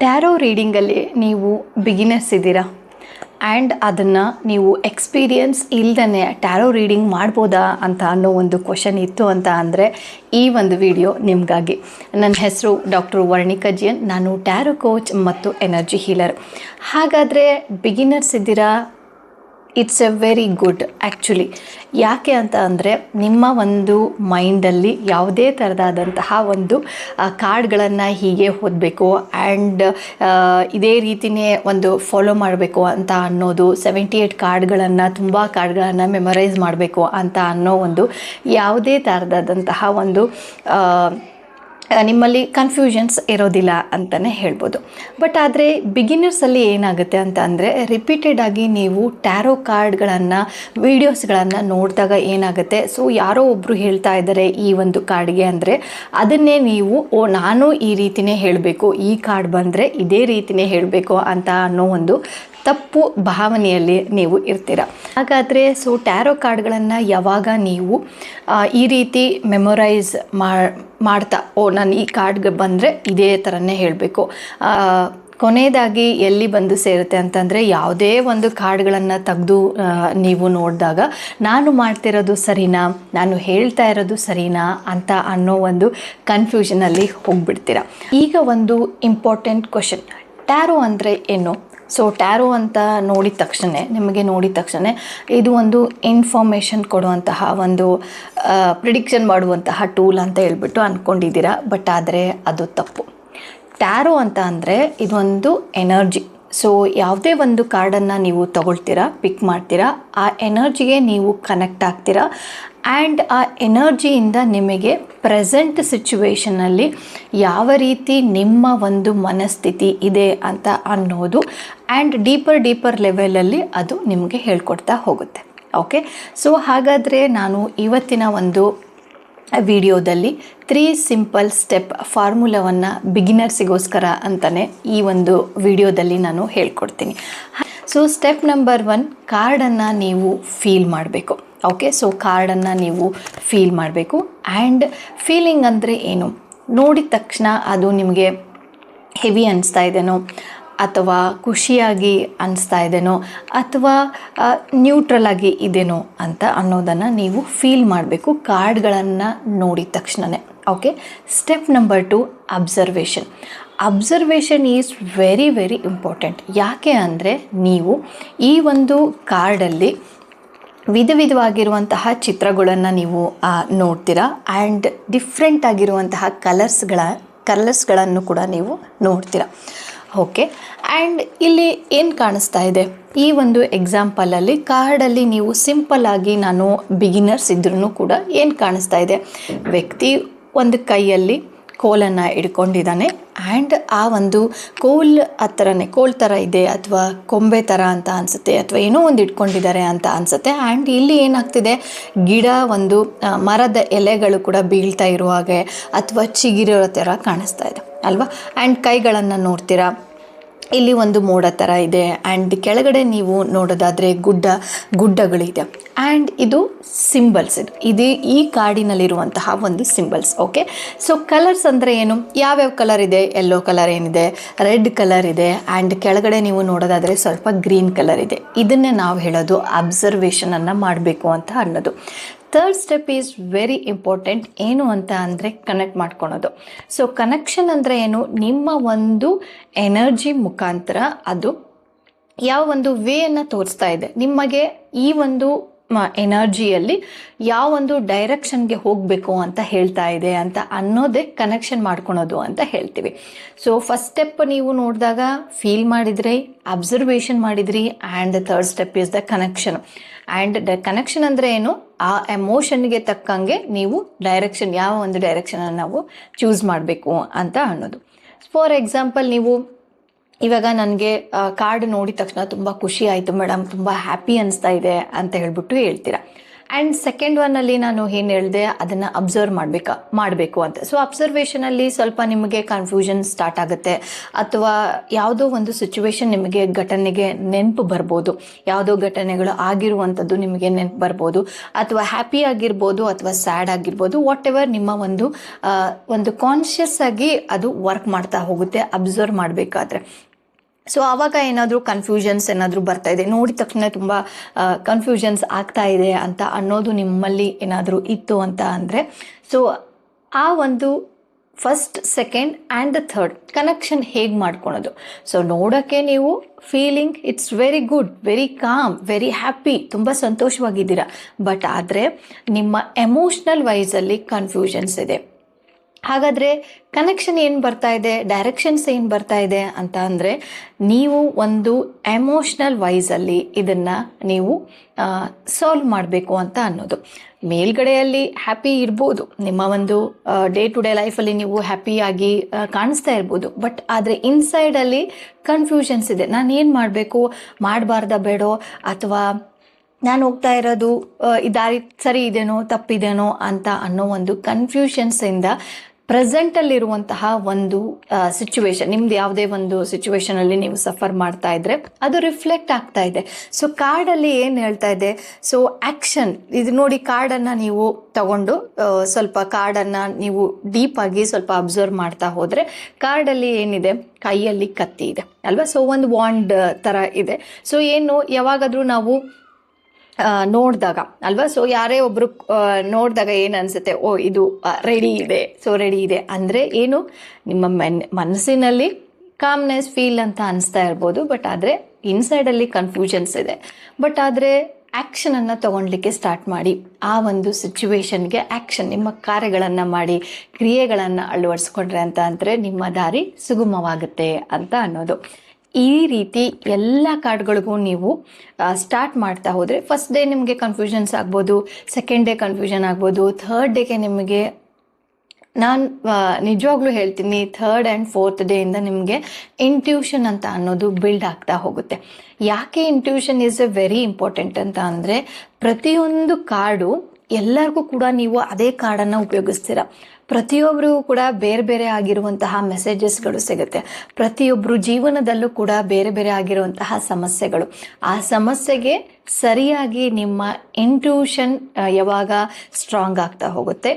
Taro ರೀಡಿಂಗಲ್ಲಿ ನೀವು beginners ಇದ್ದೀರಾ and ಅದನ್ನು ನೀವು ಎಕ್ಸ್ಪೀರಿಯನ್ಸ್ ಇಲ್ದೇ ಟ್ಯಾರೋ ರೀಡಿಂಗ್ ಮಾಡ್ಬೋದಾ ಅಂತ ಅನ್ನೋ ಒಂದು ಕ್ವಶನ್ ಇತ್ತು ಅಂತ ಅಂದರೆ ಈ ಒಂದು ವಿಡಿಯೋ ನಿಮಗಾಗಿ. ನನ್ನ ಹೆಸರು ಡಾಕ್ಟರ್ ವರ್ಣಿಕಾ ಜಿಯನ್. ನಾನು ಟ್ಯಾರೋ ಕೋಚ್ ಮತ್ತು ಎನರ್ಜಿ ಹೀಲರ್. ಹಾಗಾದರೆ ಬಿಗಿನರ್ಸ್ ಇದ್ದೀರಾ? It's A very good actually. ಯಾಕೆ ಅಂತ ಅಂದರೆ ನಿಮ್ಮ ಒಂದು ಮೈಂಡಲ್ಲಿ ಯಾವುದೇ ಥರದಾದಂತಹ ಒಂದು ಕಾರ್ಡ್ಗಳನ್ನು ಹೀಗೆ ಓದಬೇಕು ಆ್ಯಂಡ್ ಇದೇ ರೀತಿಯೇ ಒಂದು ಫಾಲೋ ಮಾಡಬೇಕು ಅಂತ ಅನ್ನೋದು, 78 ಕಾರ್ಡ್ಗಳನ್ನು ತುಂಬ ಕಾರ್ಡ್ಗಳನ್ನು ಮೆಮೊರೈಸ್ ಮಾಡಬೇಕು ಅಂತ ಅನ್ನೋ ಒಂದು ಯಾವುದೇ ಥರದಾದಂತಹ ಒಂದು ನಿಮ್ಮಲ್ಲಿ ಕನ್ಫ್ಯೂಷನ್ಸ್ ಇರೋದಿಲ್ಲ ಅಂತಲೇ ಹೇಳ್ಬೋದು. ಬಟ್ ಆದರೆ ಬಿಗಿನರ್ಸಲ್ಲಿ ಏನಾಗುತ್ತೆ ಅಂತ ಅಂದರೆ ರಿಪೀಟೆಡ್ ಆಗಿ ನೀವು ಟ್ಯಾರೋ ಕಾರ್ಡ್ಗಳನ್ನು ವೀಡಿಯೋಸ್ಗಳನ್ನು ನೋಡಿದಾಗ ಏನಾಗುತ್ತೆ, ಸೊ ಯಾರೋ ಒಬ್ಬರು ಹೇಳ್ತಾ ಇದ್ದಾರೆ ಈ ಒಂದು ಕಾರ್ಡ್ಗೆ ಅಂದರೆ ಅದನ್ನೇ ನೀವು ನಾನು ಈ ರೀತಿಯೇ ಹೇಳಬೇಕು, ಈ ಕಾರ್ಡ್ ಬಂದರೆ ಇದೇ ರೀತಿಯೇ ಹೇಳಬೇಕು ಅಂತ ಅನ್ನೋ ಒಂದು ತಪ್ಪು ಭಾವನೆಯಲ್ಲಿ ನೀವು ಇರ್ತೀರ. ಹಾಗಾದರೆ ಸೊ ಟ್ಯಾರೋ ಕಾರ್ಡ್ಗಳನ್ನು ಯಾವಾಗ ನೀವು ಈ ರೀತಿ ಮೆಮೊರೈಸ್ ಮಾಡ್ತಾ ನಾನು ಈ ಕಾರ್ಡ್ಗೆ ಬಂದರೆ ಇದೇ ಥರನೇ ಹೇಳಬೇಕು, ಕೊನೆಯದಾಗಿ ಎಲ್ಲಿ ಬಂದು ಸೇರುತ್ತೆ ಅಂತಂದರೆ ಯಾವುದೇ ಒಂದು ಕಾರ್ಡ್ಗಳನ್ನು ತೆಗೆದು ನೀವು ನೋಡಿದಾಗ ನಾನು ಮಾಡ್ತಿರೋದು ಸರಿನಾ, ನಾನು ಹೇಳ್ತಾ ಇರೋದು ಸರಿನಾ ಅಂತ ಅನ್ನೋ ಒಂದು ಕನ್ಫ್ಯೂಷನಲ್ಲಿ ಹೋಗ್ಬಿಡ್ತೀರ. ಈಗ ಒಂದು ಇಂಪಾರ್ಟೆಂಟ್ ಕ್ವಶನ್, ಟ್ಯಾರೋ ಅಂದರೆ ಏನು? ಸೊ ಟ್ಯಾರೋ ಅಂತ ನೋಡಿದ ತಕ್ಷಣ ಇದು ಒಂದು ಇನ್ಫಾರ್ಮೇಷನ್ ಕೊಡುವಂತಹ ಒಂದು ಪ್ರಿಡಿಕ್ಷನ್ ಮಾಡುವಂತಹ ಟೂಲ್ ಅಂತ ಹೇಳ್ಬಿಟ್ಟು ಅಂದ್ಕೊಂಡಿದ್ದೀರಾ. ಬಟ್ ಆದರೆ ಅದು ತಪ್ಪು. ಟ್ಯಾರೋ ಅಂತ ಅಂದರೆ ಇದೊಂದು ಎನರ್ಜಿ. ಸೊ ಯಾವುದೇ ಒಂದು ಕಾರ್ಡನ್ನು ನೀವು ತಗೊಳ್ತೀರಾ, ಪಿಕ್ ಮಾಡ್ತೀರಾ, ಆ ಎನರ್ಜಿಗೆ ನೀವು ಕನೆಕ್ಟ್ ಆಗ್ತೀರಾ ಆ್ಯಂಡ್ ಆ ಎನರ್ಜಿಯಿಂದ ನಿಮಗೆ ಪ್ರೆಸೆಂಟ್ ಸಿಚುವೇಷನಲ್ಲಿ ಯಾವ ರೀತಿ ನಿಮ್ಮ ಒಂದು ಮನಸ್ಥಿತಿ ಇದೆ ಅಂತ ಅನ್ನೋದು ಆ್ಯಂಡ್ ಡೀಪರ್ ಲೆವೆಲಲ್ಲಿ ಅದು ನಿಮಗೆ ಹೇಳ್ಕೊಡ್ತಾ ಹೋಗುತ್ತೆ. ಓಕೆ, ಸೊ ಹಾಗಾದರೆ ನಾನು ಇವತ್ತಿನ ಒಂದು ವಿಡಿಯೋದಲ್ಲಿ 3 ಸಿಂಪಲ್ ಸ್ಟೆಪ್ ಫಾರ್ಮುಲಾವನ್ನು ಬಿಗಿನರ್ಸಿಗೋಸ್ಕರ ಅಂತಲೇ ಈ ಒಂದು ವಿಡಿಯೋದಲ್ಲಿ ನಾನು ಹೇಳ್ಕೊಡ್ತೀನಿ. ಸೊ ಸ್ಟೆಪ್ ನಂಬರ್ 1, ಕಾರ್ಡನ್ನು ನೀವು ಫೀಲ್ ಮಾಡಬೇಕು. ಓಕೆ, ಸೊ ಕಾರ್ಡನ್ನು ನೀವು ಫೀಲ್ ಮಾಡಬೇಕು. ಆ್ಯಂಡ್ ಫೀಲಿಂಗ್ ಅಂದರೆ ಏನು? ನೋಡಿದ ತಕ್ಷಣ ಅದು ನಿಮಗೆ ಹೆವಿ ಅನಿಸ್ತಾ ಇದೆನೋ, ಅಥವಾ ಖುಷಿಯಾಗಿ ಅನಿಸ್ತಾ ಇದೆನೋ, ಅಥವಾ ನ್ಯೂಟ್ರಲ್ ಆಗಿ ಇದೆನೋ ಅಂತ ಅನ್ನೋದನ್ನು ನೀವು ಫೀಲ್ ಮಾಡಬೇಕು ಕಾರ್ಡ್ಗಳನ್ನು ನೋಡಿದ ತಕ್ಷಣವೇ. Okay, step number 2, observation is very very important. ಯಾಕೆ ಅಂದರೆ ನೀವು ಈ ಒಂದು ಕಾರ್ಡಲ್ಲಿ ವಿಧವಾಗಿರುವಂತಹ ಚಿತ್ರಗಳನ್ನು ನೀವು ನೋಡ್ತೀರಾ ಆ್ಯಂಡ್ ಡಿಫ್ರೆಂಟ್ ಆಗಿರುವಂತಹ ಕಲರ್ಸ್ಗಳನ್ನು ಕೂಡ ನೀವು ನೋಡ್ತೀರಾ. ಓಕೆ, ಆ್ಯಂಡ್ ಇಲ್ಲಿ ಏನು ಕಾಣಿಸ್ತಾ ಇದೆ, ಈ ಒಂದು ಎಕ್ಸಾಂಪಲಲ್ಲಿ ಕಾರ್ಡಲ್ಲಿ ನೀವು ಸಿಂಪಲ್ಲಾಗಿ ನಾನು ಬಿಗಿನರ್ಸ್ ಇದ್ರೂ ಕೂಡ ಏನು ಕಾಣಿಸ್ತಾ ಇದೆ, ವ್ಯಕ್ತಿ ಒಂದು ಕೈಯಲ್ಲಿ ಕೋಲನ್ನು ಹಿಡ್ಕೊಂಡಿದ್ದಾನೆ ಆ್ಯಂಡ್ ಆ ಒಂದು ಕೋಲ್ ಥರ ಇದೆ, ಅಥವಾ ಕೊಂಬೆ ಥರ ಅಂತ ಅನಿಸುತ್ತೆ, ಅಥವಾ ಏನೋ ಒಂದು ಇಟ್ಕೊಂಡಿದ್ದಾರೆ ಅಂತ ಅನಿಸುತ್ತೆ. ಆ್ಯಂಡ್ ಇಲ್ಲಿ ಏನಾಗ್ತಿದೆ, ಗಿಡ ಒಂದು ಮರದ ಎಲೆಗಳು ಕೂಡ ಬೀಳ್ತಾ ಇರೋ ಹಾಗೆ ಅಥವಾ ಚಿಗಿರೋ ಥರ ಕಾಣಿಸ್ತಾ ಇದೆ ಅಲ್ವಾ. ಆ್ಯಂಡ್ ಕೈಗಳನ್ನು ನೋಡ್ತೀರಾ, ಇಲ್ಲಿ ಒಂದು ಮೋಡ ಥರ ಇದೆ ಆ್ಯಂಡ್ ಕೆಳಗಡೆ ನೀವು ನೋಡೋದಾದರೆ ಗುಡ್ಡಗಳಿದೆ ಆ್ಯಂಡ್ ಇದು ಸಿಂಬಲ್ಸ್. ಇದು ಈ ಕಾರ್ಡಿನಲ್ಲಿರುವಂತಹ ಒಂದು ಸಿಂಬಲ್ಸ್. ಓಕೆ, ಸೊ ಕಲರ್ಸ್ ಅಂದರೆ ಏನು? ಯಾವ್ಯಾವ ಕಲರ್ ಇದೆ? ಯೆಲ್ಲೋ ಕಲರ್ ಏನಿದೆ, ರೆಡ್ ಕಲರ್ ಇದೆ ಆ್ಯಂಡ್ ಕೆಳಗಡೆ ನೀವು ನೋಡೋದಾದರೆ ಸ್ವಲ್ಪ ಗ್ರೀನ್ ಕಲರ್ ಇದೆ. ಇದನ್ನೇ ನಾವು ಹೇಳೋದು ಅಬ್ಸರ್ವೇಷನನ್ನು ಮಾಡಬೇಕು ಅಂತ ಅನ್ನೋದು. Third step is very important. ಏನು ಅಂತ ಅಂದರೆ ಕನೆಕ್ಟ್ ಮಾಡ್ಕೊಳೋದು. ಸೊ ಕನೆಕ್ಷನ್ ಅಂದರೆ ಏನು? ನಿಮ್ಮ ಒಂದು ಎನರ್ಜಿ ಮುಖಾಂತರ ಅದು ಯಾವ ಒಂದು ವೇಯನ್ನು ತೋರಿಸ್ತಾ ಇದೆ, ನಿಮಗೆ ಈ ಒಂದು ಎನರ್ಜಿಯಲ್ಲಿ ಯಾವ ಒಂದು ಡೈರೆಕ್ಷನ್ಗೆ ಹೋಗಬೇಕು ಅಂತ ಹೇಳ್ತಾ ಇದೆ ಅಂತ ಅನ್ನೋದೇ ಕನೆಕ್ಷನ್ ಮಾಡ್ಕೊಳೋದು ಅಂತ ಹೇಳ್ತೀವಿ. ಸೊ ಫಸ್ಟ್ ಸ್ಟೆಪ್ ನೀವು ನೋಡಿದಾಗ ಫೀಲ್ ಮಾಡಿದ್ರಿ, ಅಬ್ಸರ್ವೇಷನ್ ಮಾಡಿದ್ರಿ and third step is the connection. And connection ಅಂದರೆ ಏನು? ಆ ಎಮೋಷನ್ಗೆ ತಕ್ಕಂಗೆ ನೀವು ಯಾವ ಒಂದು ಡೈರೆಕ್ಷನನ್ನು ನಾವು ಚೂಸ್ ಮಾಡಬೇಕು ಅಂತ ಅನ್ನೋದು. ಫಾರ್ ಎಕ್ಸಾಂಪಲ್, ನೀವು ಇವಾಗ ನನಗೆ ಕಾರ್ಡ್ ನೋಡಿದ ತಕ್ಷಣ ತುಂಬ ಖುಷಿ ಆಯಿತು ಮೇಡಮ್, ತುಂಬ ಹ್ಯಾಪಿ ಅನಿಸ್ತಾ ಇದೆ ಅಂತ ಹೇಳ್ಬಿಟ್ಟು ಹೇಳ್ತೀರಾ. ಆ್ಯಂಡ್ ಸೆಕೆಂಡ್ ಒನ್ನಲ್ಲಿ ನಾನು ಏನು ಹೇಳಿದೆ ಅದನ್ನು ಅಬ್ಸರ್ವ್ ಮಾಡಬೇಕು ಅಂತ. ಸೊ ಅಬ್ಸರ್ವೇಷನಲ್ಲಿ ಸ್ವಲ್ಪ ನಿಮಗೆ ಕನ್ಫ್ಯೂಷನ್ ಸ್ಟಾರ್ಟ್ ಆಗುತ್ತೆ, ಅಥವಾ ಯಾವುದೋ ಒಂದು ಸಿಚುವೇಶನ್ ನಿಮಗೆ ಘಟನೆಗೆ ನೆನಪು ಬರ್ಬೋದು, ಯಾವುದೋ ಘಟನೆಗಳು ಆಗಿರುವಂಥದ್ದು ನಿಮಗೆ ನೆನಪು ಬರ್ಬೋದು, ಅಥವಾ ಹ್ಯಾಪಿ ಆಗಿರ್ಬೋದು ಅಥವಾ ಸ್ಯಾಡ್ ಆಗಿರ್ಬೋದು, ವಾಟ್ ಎವರ್ ನಿಮ್ಮ ಒಂದು ಕಾನ್ಷಿಯಸ್ ಆಗಿ ಅದು ವರ್ಕ್ ಮಾಡ್ತಾ ಹೋಗುತ್ತೆ ಅಬ್ಸರ್ವ್ ಮಾಡಬೇಕಾದ್ರೆ. ಸೊ ಆವಾಗ ಏನಾದರೂ ಕನ್ಫ್ಯೂಷನ್ಸ್ ಏನಾದರೂ ಬರ್ತಾ ಇದೆ, ನೋಡಿದ ತಕ್ಷಣ ತುಂಬ ಕನ್ಫ್ಯೂಷನ್ಸ್ ಆಗ್ತಾ ಇದೆ ಅಂತ ಅನ್ನೋದು ನಿಮ್ಮಲ್ಲಿ ಏನಾದರೂ ಇತ್ತು ಅಂತ ಅಂದರೆ, ಸೊ ಆ ಒಂದು first, second and the third connection ಹೇಗೆ ಮಾಡ್ಕೊಳೋದು. ಸೊ ನೋಡೋಕ್ಕೆ ನೀವು feeling it's very good, very calm, very happy, ತುಂಬ ಸಂತೋಷವಾಗಿದ್ದೀರಾ. ಬಟ್ ಆದರೆ ನಿಮ್ಮ ಎಮೋಷ್ನಲ್ ವೈಸಲ್ಲಿ ಕನ್ಫ್ಯೂಷನ್ಸ್ ಇದೆ. ಹಾಗಾದರೆ ಕನೆಕ್ಷನ್ ಏನು ಬರ್ತಾ ಇದೆ, ಡೈರೆಕ್ಷನ್ಸ್ ಏನು ಬರ್ತಾ ಇದೆ ಅಂತ ಅಂದರೆ, ನೀವು ಒಂದು ಎಮೋಷ್ನಲ್ ವೈಸಲ್ಲಿ ಇದನ್ನು ನೀವು ಸಾಲ್ವ್ ಮಾಡಬೇಕು ಅಂತ ಅನ್ನೋದು. ಮೇಲ್ಗಡೆಯಲ್ಲಿ ಹ್ಯಾಪಿ ಇರ್ಬೋದು, ನಿಮ್ಮ ಒಂದು ಡೇ ಟು ಡೇ ಲೈಫಲ್ಲಿ ನೀವು ಹ್ಯಾಪಿಯಾಗಿ ಕಾಣಿಸ್ತಾ ಇರ್ಬೋದು, ಬಟ್ ಆದರೆ ಇನ್ಸೈಡಲ್ಲಿ ಕನ್ಫ್ಯೂಷನ್ಸ್ ಇದೆ. ನಾನು ಏನು ಮಾಡಬೇಕು, ಮಾಡಬಾರ್ದ ಬೇಡೋ, ಅಥವಾ ನಾನು ಹೋಗ್ತಾ ಇರೋದು ಈ ದಾರಿ ಸರಿ ಇದೆನೋ ತಪ್ಪಿದೆನೋ ಅಂತ ಅನ್ನೋ ಒಂದು ಕನ್ಫ್ಯೂಷನ್ಸಿಂದ ಪ್ರೆಸೆಂಟಲ್ಲಿರುವಂತಹ ಒಂದು ಸಿಚುವೇಶನ್, ನಿಮ್ದು ಯಾವುದೇ ಒಂದು ಸಿಚುವೇಶನಲ್ಲಿ ನೀವು ಸಫರ್ ಮಾಡ್ತಾ ಇದ್ರೆ ಅದು ರಿಫ್ಲೆಕ್ಟ್ ಆಗ್ತಾ ಇದೆ. ಸೊ ಕಾರ್ಡಲ್ಲಿ ಏನು ಹೇಳ್ತಾ ಇದೆ, ಸೊ ಆ್ಯಕ್ಷನ್ ಇದು ನೋಡಿ, ಕಾರ್ಡನ್ನು ನೀವು ತಗೊಂಡು ಸ್ವಲ್ಪ ಕಾರ್ಡನ್ನು ನೀವು ಡೀಪಾಗಿ ಸ್ವಲ್ಪ ಅಬ್ಸರ್ವ್ ಮಾಡ್ತಾ ಹೋದರೆ, ಕಾರ್ಡಲ್ಲಿ ಏನಿದೆ, ಕೈಯಲ್ಲಿ ಕತ್ತಿ ಇದೆ ಅಲ್ವಾ. ಸೊ ಒಂದು ವಾಂಡ್ ಥರ ಇದೆ. ಸೊ ಏನು ಯಾವಾಗಾದರೂ ನಾವು ನೋಡಿದಾಗ ಅಲ್ವಾ, ಸೊ ಯಾರೇ ಒಬ್ರು ನೋಡಿದಾಗ ಏನು ಅನಿಸುತ್ತೆ, ಓ ಇದು ರೆಡಿ ಇದೆ, ಸೊ ರೆಡಿ ಇದೆ ಅಂದರೆ ಏನು, ನಿಮ್ಮ ಮನಸ್ಸಿನಲ್ಲಿ ಕಾಮ್ನೆಸ್ ಫೀಲ್ ಅಂತ ಅನಿಸ್ತಾ ಇರ್ಬೋದು, ಬಟ್ ಆದರೆ ಇನ್ಸೈಡಲ್ಲಿ ಕನ್ಫ್ಯೂಷನ್ಸ್ ಇದೆ. ಬಟ್ ಆದರೆ ಆ್ಯಕ್ಷನನ್ನು ತೊಗೊಳ್ಲಿಕ್ಕೆ ಸ್ಟಾರ್ಟ್ ಮಾಡಿ, ಆ ಒಂದು ಸಿಚುವೇಶನ್ಗೆ ಆ್ಯಕ್ಷನ್, ನಿಮ್ಮ ಕಾರ್ಯಗಳನ್ನು ಮಾಡಿ, ಕ್ರಿಯೆಗಳನ್ನು ಅಳವಡಿಸ್ಕೊಂಡ್ರೆ ಅಂತ ಅಂದರೆ ನಿಮ್ಮ ದಾರಿ ಸುಗಮವಾಗುತ್ತೆ ಅಂತ ಅನ್ನೋದು. ಈ ರೀತಿ ಎಲ್ಲ ಕಾರ್ಡ್ಗಳಿಗೂ ನೀವು ಸ್ಟಾರ್ಟ್ ಮಾಡ್ತಾ ಹೋದರೆ, ಫಸ್ಟ್ ಡೇ ನಿಮಗೆ ಕನ್ಫ್ಯೂಷನ್ಸ್ ಆಗ್ಬೋದು, ಸೆಕೆಂಡ್ ಡೇ ಕನ್ಫ್ಯೂಷನ್ ಆಗ್ಬೋದು, ಥರ್ಡ್ ಡೇಗೆ ನಿಮಗೆ, ನಾನು ನಿಜವಾಗ್ಲೂ ಹೇಳ್ತೀನಿ, ಥರ್ಡ್ ಆ್ಯಂಡ್ ಫೋರ್ತ್ ಡೇಯಿಂದ ನಿಮಗೆ ಇಂಟ್ಯೂಷನ್ ಅಂತ ಅನ್ನೋದು ಬಿಲ್ಡ್ ಆಗ್ತಾ ಹೋಗುತ್ತೆ. ಯಾಕೆ intuition is A very important ಅಂತ ಅಂದರೆ, ಪ್ರತಿಯೊಂದು ಕಾರ್ಡು ಎಲ್ಲರಿಗೂ ಕೂಡ ನೀವು ಅದೇ ಕಾರ್ಡನ್ನು ಉಪಯೋಗಿಸ್ತೀರ. ಪ್ರತಿಯೊಬ್ಬರಿಗೂ ಕೂಡ ಬೇರೆ ಬೇರೆ ಆಗಿರುವಂತಹ ಮೆಸೇಜಸ್ಗಳು ಸಿಗುತ್ತೆ. ಪ್ರತಿಯೊಬ್ಬರು ಜೀವನದಲ್ಲೂ ಕೂಡ ಬೇರೆ ಬೇರೆ ಆಗಿರುವಂತಹ ಸಮಸ್ಯೆಗಳು, ಆ ಸಮಸ್ಯೆಗೆ ಸರಿಯಾಗಿ ನಿಮ್ಮ ಇಂಟ್ಯೂಷನ್ ಯಾವಾಗ ಸ್ಟ್ರಾಂಗ್ ಆಗ್ತಾ ಹೋಗುತ್ತೆ,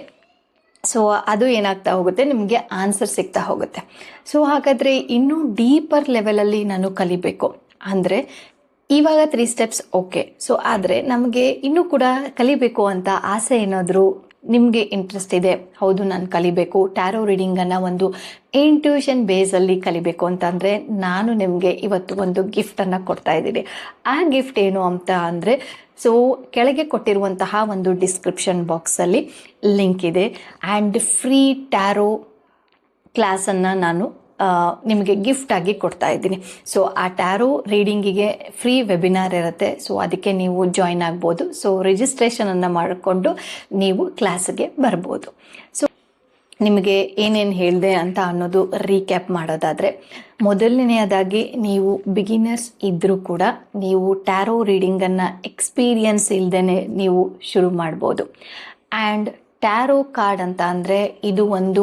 ಸೊ ಅದು ಏನಾಗ್ತಾ ಹೋಗುತ್ತೆ, ನಿಮಗೆ ಆನ್ಸರ್ ಸಿಗ್ತಾ ಹೋಗುತ್ತೆ. ಸೊ ಹಾಗಾದರೆ ಇನ್ನೂ ಡೀಪರ್ ಲೆವೆಲಲ್ಲಿ ನಾನು ಕಲಿಬೇಕು ಅಂದರೆ, ಇವಾಗ 3 ಸ್ಟೆಪ್ಸ್ ಓಕೆ. ಸೊ ಆದರೆ ನಮಗೆ ಇನ್ನೂ ಕೂಡ ಕಲಿಬೇಕು ಅಂತ ಆಸೆ ಏನಾದರೂ ನಿಮಗೆ ಇಂಟ್ರೆಸ್ಟ್ ಇದೆ, ಹೌದು ನಾನು ಕಲಿಬೇಕು, ಟ್ಯಾರೋ ರೀಡಿಂಗನ್ನು ಒಂದು ಇಂಟ್ಯೂಷನ್ ಬೇಸಲ್ಲಿ ಕಲಿಬೇಕು ಅಂತಂದರೆ, ನಾನು ನಿಮಗೆ ಇವತ್ತು ಒಂದು ಗಿಫ್ಟನ್ನು ಕೊಡ್ತಾ ಇದ್ದೀನಿ. ಆ ಗಿಫ್ಟ್ ಏನು ಅಂತ ಅಂದರೆ, ಸೊ ಕೆಳಗೆ ಕೊಟ್ಟಿರುವಂತಹ ಒಂದು ಡಿಸ್ಕ್ರಿಪ್ಷನ್ ಬಾಕ್ಸಲ್ಲಿ ಲಿಂಕ್ ಇದೆ, ಆ್ಯಂಡ್ ಫ್ರೀ ಟ್ಯಾರೋ ಕ್ಲಾಸನ್ನು ನಾನು ನಿಮಗೆ ಗಿಫ್ಟ್ ಆಗಿ ಕೊಡ್ತಾ ಇದ್ದೀನಿ. ಸೊ ಆ ಟ್ಯಾರೋ ರೀಡಿಂಗಿಗೆ ಫ್ರೀ ವೆಬಿನಾರ್ ಇರುತ್ತೆ. ಸೊ ಅದಕ್ಕೆ ನೀವು ಜಾಯ್ನ್ ಆಗ್ಬೋದು. ಸೊ ರಿಜಿಸ್ಟ್ರೇಷನನ್ನು ಮಾಡಿಕೊಂಡು ನೀವು ಕ್ಲಾಸ್ಗೆ ಬರ್ಬೋದು. ಸೊ ನಿಮಗೆ ಏನೇನು ಹೇಳಿದೆ ಅಂತ ಅನ್ನೋದು ರೀಕ್ಯಾಪ್ ಮಾಡೋದಾದರೆ, ಮೊದಲನೆಯದಾಗಿ ನೀವು ಬಿಗಿನರ್ಸ್ ಇದ್ದರೂ ಕೂಡ ನೀವು ಟ್ಯಾರೋ ರೀಡಿಂಗನ್ನು ಎಕ್ಸ್ಪೀರಿಯನ್ಸ್ ಇಲ್ಲದೇ ನೀವು ಶುರು ಮಾಡ್ಬೋದು. ಆ್ಯಂಡ್ ಟ್ಯಾರೋ ಕಾರ್ಡ್ ಅಂತ ಅಂದರೆ ಇದು ಒಂದು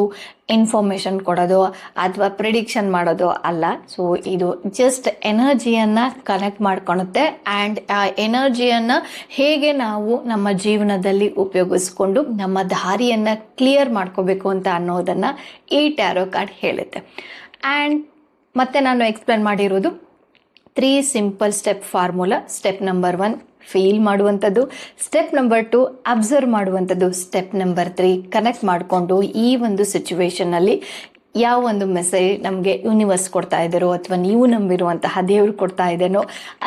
ಇನ್ಫಾರ್ಮೇಷನ್ ಕೊಡೋದು ಅಥವಾ ಪ್ರಿಡಿಕ್ಷನ್ ಮಾಡೋದು ಅಲ್ಲ. ಸೊ ಇದು ಜಸ್ಟ್ ಎನರ್ಜಿಯನ್ನು ಕನೆಕ್ಟ್ ಮಾಡ್ಕೊಳುತ್ತೆ, ಆ್ಯಂಡ್ ಆ ಎನರ್ಜಿಯನ್ನು ಹೇಗೆ ನಾವು ನಮ್ಮ ಜೀವನದಲ್ಲಿ ಉಪಯೋಗಿಸ್ಕೊಂಡು ನಮ್ಮ ದಾರಿಯನ್ನು ಕ್ಲಿಯರ್ ಮಾಡ್ಕೋಬೇಕು ಅಂತ ಅನ್ನೋದನ್ನು ಈ ಟ್ಯಾರೋ ಕಾರ್ಡ್ ಹೇಳುತ್ತೆ. ಆ್ಯಂಡ್ ಮತ್ತೆ ನಾನು ಎಕ್ಸ್ಪ್ಲೇನ್ ಮಾಡಿರೋದು 3 simple step formula. Step number 1 feel ಮಾಡುವಂಥದ್ದು, ಸ್ಟೆಪ್ ನಂಬರ್ 2 ಅಬ್ಸರ್ವ್ ಮಾಡುವಂಥದ್ದು, ಸ್ಟೆಪ್ ನಂಬರ್ 3 ಕನೆಕ್ಟ್ ಮಾಡಿಕೊಂಡು ಈ ಒಂದು ಸಿಚುವೇಶನ್ನಲ್ಲಿ ಯಾವ ಒಂದು ಮೆಸೇಜ್ ನಮಗೆ ಯೂನಿವರ್ಸ್ ಕೊಡ್ತಾ ಇದ್ದಾರೋ, ಅಥವಾ ನೀವು ನಂಬಿರುವಂತಹ ದೇವರು ಕೊಡ್ತಾ ಇದ್ದೇನೋ,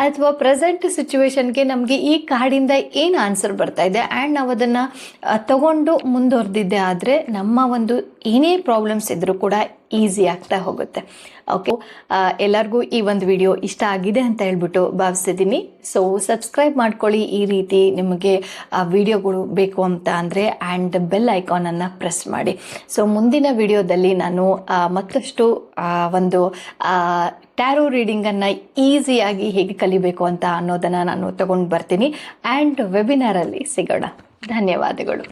ಅಥವಾ ಪ್ರೆಸೆಂಟ್ ಸಿಚುವೇಶನ್ಗೆ ನಮಗೆ ಈ ಕಾರ್ಡಿಂದ ಏನು ಆನ್ಸರ್ ಬರ್ತಾ ಇದೆ, ಆ್ಯಂಡ್ ನಾವು ಅದನ್ನು ತಗೊಂಡು ಮುಂದುವರೆದಿದ್ದೆ ಆದರೆ ನಮ್ಮ ಒಂದು ಏನೇ ಪ್ರಾಬ್ಲಮ್ಸ್ ಇದ್ದರೂ ಕೂಡ ಈಸಿ ಆಗ್ತಾ ಹೋಗುತ್ತೆ. ಓಕೆ, ಎಲ್ಲರಿಗೂ ಈ ಒಂದು ವಿಡಿಯೋ ಇಷ್ಟ ಆಗಿದೆ ಅಂತ ಹೇಳ್ಬಿಟ್ಟು ಭಾವಿಸ್ತಿದ್ದೀನಿ. ಸೊ ಸಬ್ಸ್ಕ್ರೈಬ್ ಮಾಡ್ಕೊಳ್ಳಿ ಈ ರೀತಿ ನಿಮಗೆ ವಿಡಿಯೋಗಳು ಬೇಕು ಅಂತ ಅಂದರೆ, ಆ್ಯಂಡ್ ಬೆಲ್ ಐಕಾನನ್ನು ಪ್ರೆಸ್ ಮಾಡಿ. ಸೊ ಮುಂದಿನ ವಿಡಿಯೋದಲ್ಲಿ ನಾನು ಮತ್ತಷ್ಟು ಒಂದು ಟ್ಯಾರೋ ರೀಡಿಂಗನ್ನು ಈಸಿಯಾಗಿ ಹೇಗೆ ಕಲಿಬೇಕು ಅಂತ ಅನ್ನೋದನ್ನು ನಾನು ತಗೊಂಡು ಬರ್ತೀನಿ. ಆ್ಯಂಡ್ ವೆಬಿನಾರಲ್ಲಿ ಸಿಗೋಣ. ಧನ್ಯವಾದಗಳು.